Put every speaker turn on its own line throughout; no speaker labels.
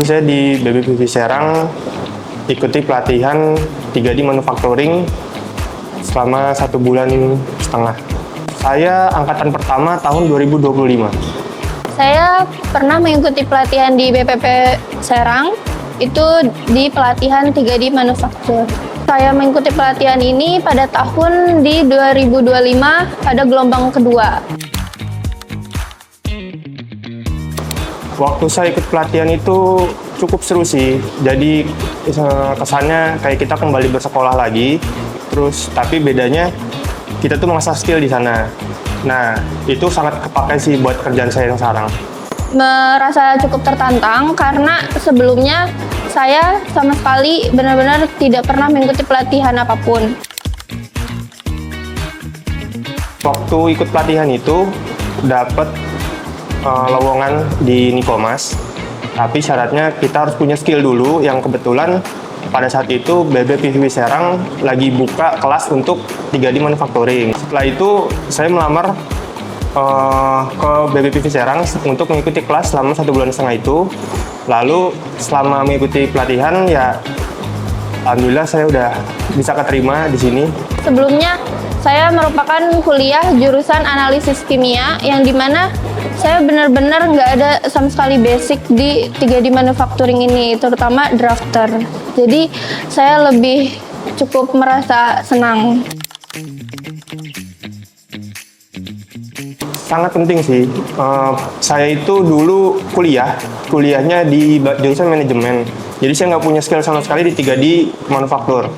saya di BBPV Serang ikuti pelatihan 3D Manufacturing selama 1,5 bulan. Saya angkatan pertama tahun 2025.
Saya pernah mengikuti pelatihan di BPP Serang, itu di pelatihan 3D Manufacture. Saya mengikuti pelatihan ini pada tahun di 2025 pada gelombang kedua.
Waktu saya ikut pelatihan itu cukup seru sih. Jadi kesannya kayak kita kembali bersekolah lagi. Terus tapi bedanya kita tuh mengasah skill di sana. Nah, itu sangat kepakai sih buat kerjaan saya yang sekarang.
Merasa cukup tertantang karena sebelumnya saya sama sekali benar-benar tidak pernah mengikuti pelatihan apapun.
Waktu ikut pelatihan itu dapat lowongan di Nikomas, tapi syaratnya kita harus punya skill dulu yang kebetulan pada saat itu BBPV Serang lagi buka kelas untuk 3D Manufacturing. Setelah itu saya melamar ke BBPV Serang untuk mengikuti kelas selama 1,5 bulan itu. Lalu selama mengikuti pelatihan ya alhamdulillah saya udah bisa keterima di sini.
Sebelumnya saya merupakan kuliah jurusan analisis kimia yang dimana saya benar-benar nggak ada sama sekali basic di 3D Manufacturing ini, terutama drafter. Jadi saya lebih cukup merasa senang.
Sangat penting sih. Saya itu dulu kuliahnya di jurusan manajemen. Jadi saya nggak punya skill sama sekali di 3D manufaktur.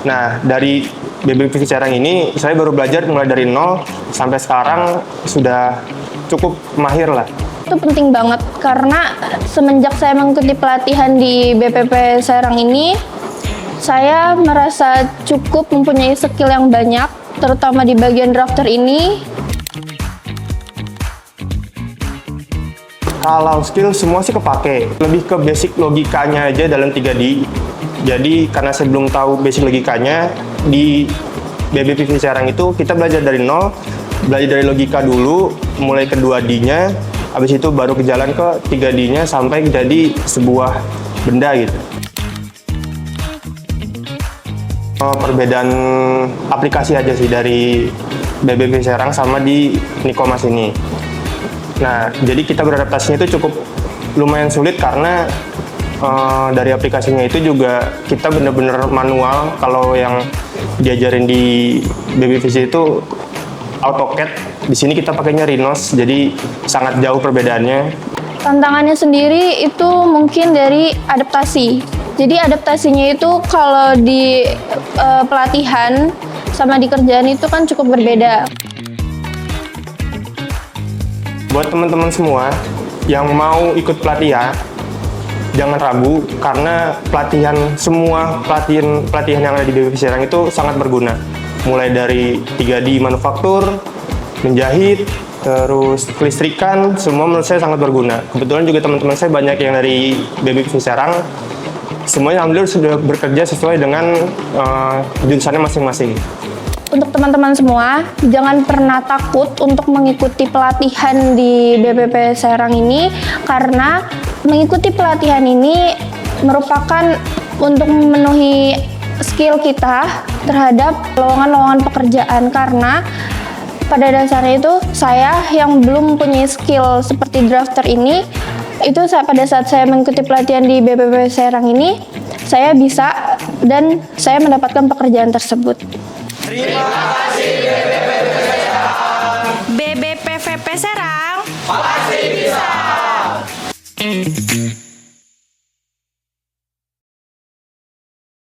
Nah, dari BBPV Serang ini saya baru belajar mulai dari nol sampai sekarang sudah cukup mahir lah.
Itu penting banget karena semenjak saya mengikuti pelatihan di BPP Serang ini, saya merasa cukup mempunyai skill yang banyak, terutama di bagian drafter ini.
Kalau skill semua sih kepake, lebih ke basic logikanya aja dalam 3D. Jadi karena saya belum tahu basic logikanya, di BBPV Serang itu kita belajar dari nol, belajar dari logika dulu, mulai ke 2D-nya, habis itu baru ke jalan ke 3D-nya sampai jadi sebuah benda gitu. Perbedaan aplikasi aja sih dari BBPV Serang sama di Nikomas ini. Nah, jadi kita beradaptasinya itu cukup lumayan sulit karena dari aplikasinya itu juga kita benar-benar manual. Kalau yang diajarin di BBVC itu AutoCAD, di sini kita pakainya Rhinos, jadi sangat jauh perbedaannya.
Tantangannya sendiri itu mungkin dari adaptasi. Jadi adaptasinya itu kalau di pelatihan sama di kerjaan itu kan cukup berbeda.
Buat teman-teman semua yang mau ikut pelatihan, jangan ragu karena semua pelatihan yang ada di BBPV Serang itu sangat berguna. Mulai dari 3D manufaktur, menjahit, terus kelistrikan, semua menurut saya sangat berguna. Kebetulan juga teman-teman saya banyak yang dari BBPV Serang, semuanya alhamdulillah sudah bekerja sesuai dengan jurusannya masing-masing.
Untuk teman-teman semua, jangan pernah takut untuk mengikuti pelatihan di BPP Serang ini karena mengikuti pelatihan ini merupakan untuk memenuhi skill kita terhadap lowongan-lowongan pekerjaan karena pada dasarnya itu saya yang belum punya skill seperti drafter ini itu pada saat saya mengikuti pelatihan di BPP Serang ini saya bisa dan saya mendapatkan pekerjaan tersebut.
Terima kasih BBPV Serang. BBPVP Serang pasti bisa.